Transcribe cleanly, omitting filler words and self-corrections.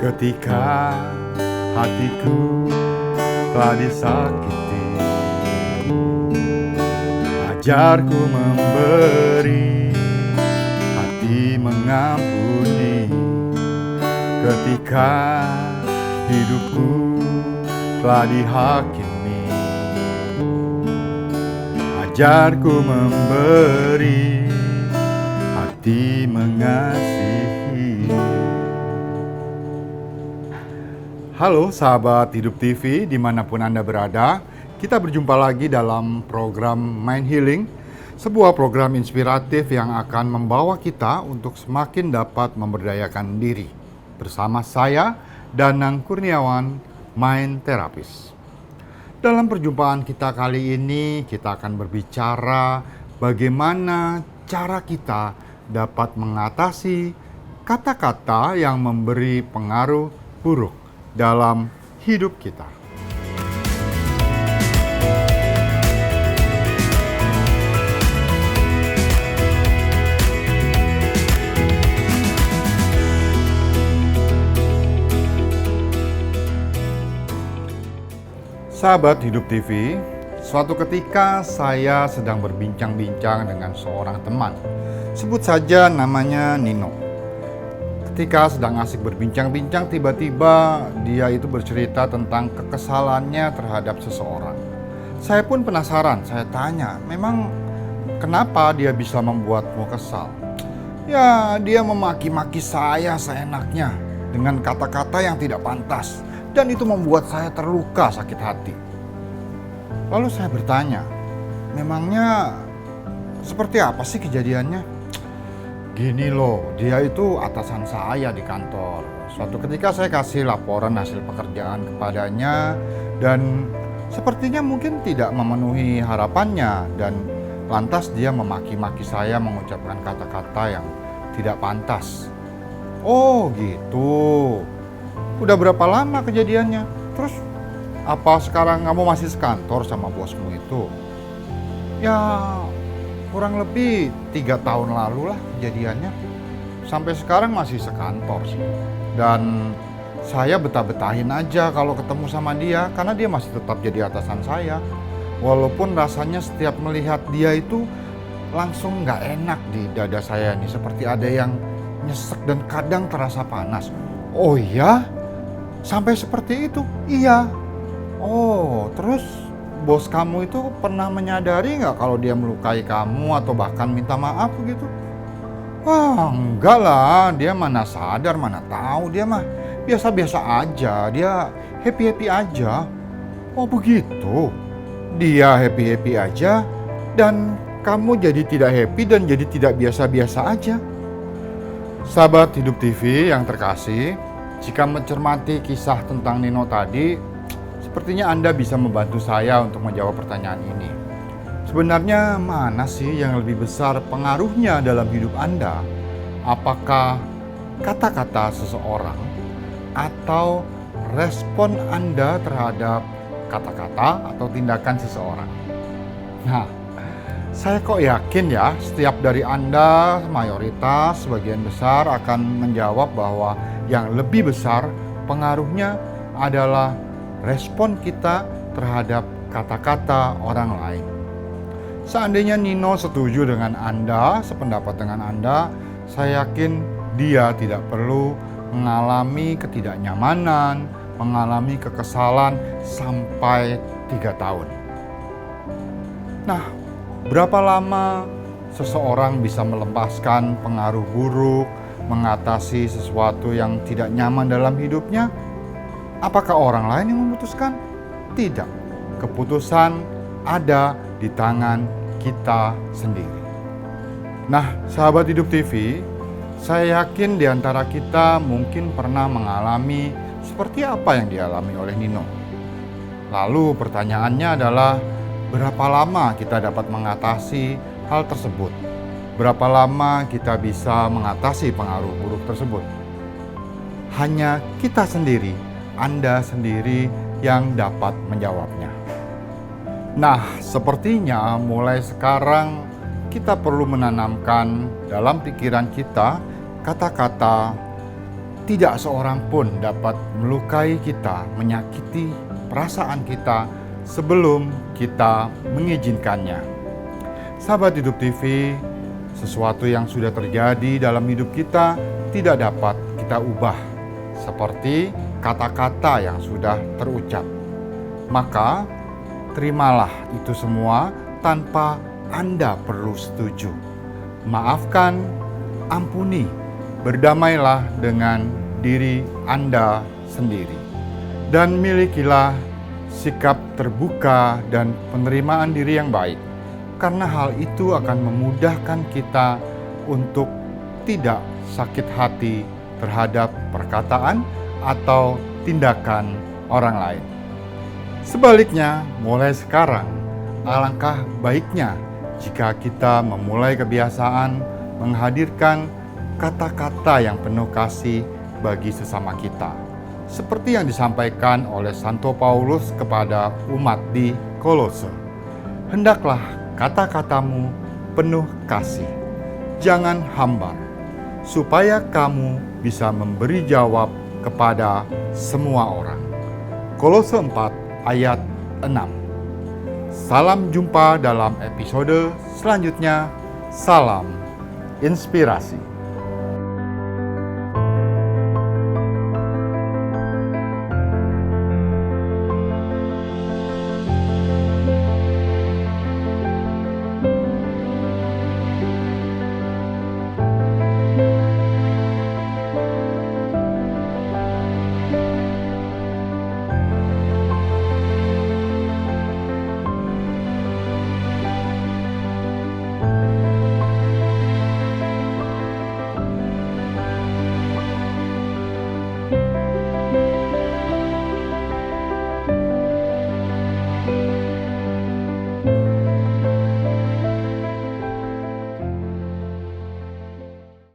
Ketika hatiku telah disakiti, ajarku memberi, hati mengampuni. Ketika hidupku telah dihakimi, ajarku memberi, hati mengasihi. Halo sahabat Hidup TV dimanapun Anda berada, kita berjumpa lagi dalam program Mind Healing, sebuah program inspiratif yang akan membawa kita untuk semakin dapat memberdayakan diri. Bersama saya, Danang Kurniawan, Mind Therapist. Dalam perjumpaan kita kali ini, kita akan berbicara bagaimana cara kita dapat mengatasi kata-kata yang memberi pengaruh buruk dalam hidup kita. Sahabat Hidup TV, suatu ketika saya sedang berbincang-bincang dengan seorang teman. Sebut saja namanya Nino. Ketika sedang asik berbincang-bincang, tiba-tiba dia itu bercerita tentang kekesalannya terhadap seseorang. Saya pun penasaran, saya tanya, memang kenapa dia bisa membuatmu kesal? Ya, dia memaki-maki saya seenaknya dengan kata-kata yang tidak pantas, dan itu membuat saya terluka sakit hati. Lalu saya bertanya, memangnya seperti apa sih kejadiannya? Gini loh, dia itu atasan saya di kantor. Suatu ketika saya kasih laporan hasil pekerjaan kepadanya dan sepertinya mungkin tidak memenuhi harapannya, dan lantas dia memaki-maki saya, mengucapkan kata-kata yang tidak pantas. Oh gitu, udah berapa lama kejadiannya? Terus apa sekarang kamu masih sekantor sama bosmu itu? Ya kurang lebih 3 tahun lalu lah kejadiannya. Sampai sekarang masih sekantor sih. Dan saya betah-betahin aja kalau ketemu sama dia, karena dia masih tetap jadi atasan saya. Walaupun rasanya setiap melihat dia itu langsung gak enak di dada saya nih, seperti ada yang nyesek dan kadang terasa panas. Oh iya? Sampai seperti itu? Iya. Oh, terus bos kamu itu pernah menyadari nggak kalau dia melukai kamu atau bahkan minta maaf begitu? Wah, enggak lah, dia mana sadar, mana tahu, dia mah biasa-biasa aja, dia happy-happy aja. Oh begitu, dia happy-happy aja dan kamu jadi tidak happy dan jadi tidak biasa-biasa aja. Sahabat Hidup TV yang terkasih, jika mencermati kisah tentang Nino tadi, sepertinya Anda bisa membantu saya untuk menjawab pertanyaan ini. Sebenarnya mana sih yang lebih besar pengaruhnya dalam hidup Anda? Apakah kata-kata seseorang atau respon Anda terhadap kata-kata atau tindakan seseorang? Nah, saya kok yakin ya setiap dari Anda, mayoritas, sebagian besar akan menjawab bahwa yang lebih besar pengaruhnya adalah respon kita terhadap kata-kata orang lain. Seandainya Nino setuju dengan Anda, sependapat dengan Anda, saya yakin dia tidak perlu mengalami ketidaknyamanan, mengalami kekesalan sampai 3 tahun. Nah, berapa lama seseorang bisa melepaskan pengaruh buruk, mengatasi sesuatu yang tidak nyaman dalam hidupnya? Apakah orang lain yang memutuskan? Tidak. Keputusan ada di tangan kita sendiri. Nah, sahabat Hidup TV, saya yakin di antara kita mungkin pernah mengalami seperti apa yang dialami oleh Nino. Lalu pertanyaannya adalah, berapa lama kita dapat mengatasi hal tersebut? Berapa lama kita bisa mengatasi pengaruh buruk tersebut? Hanya kita sendiri, Anda sendiri yang dapat menjawabnya. Nah, sepertinya mulai sekarang kita perlu menanamkan dalam pikiran kita kata-kata, "Tidak seorang pun dapat melukai kita, menyakiti perasaan kita sebelum kita mengizinkannya." Sahabat Hidup TV, sesuatu yang sudah terjadi dalam hidup kita tidak dapat kita ubah, seperti kata-kata yang sudah terucap. Maka, terimalah itu semua tanpa Anda perlu setuju. Maafkan, ampuni, berdamailah dengan diri Anda sendiri. Dan milikilah sikap terbuka dan penerimaan diri yang baik. Karena hal itu akan memudahkan kita untuk tidak sakit hati terhadap perkataan atau tindakan orang lain. Sebaliknya, mulai sekarang, alangkah baiknya jika kita memulai kebiasaan menghadirkan kata-kata yang penuh kasih bagi sesama kita. Seperti yang disampaikan oleh Santo Paulus kepada umat di Kolose. Hendaklah kata-katamu penuh kasih, jangan hambar, supaya kamu bisa memberi jawab kepada semua orang. Kolose 4 ayat 6. Salam jumpa dalam episode selanjutnya. Salam inspirasi.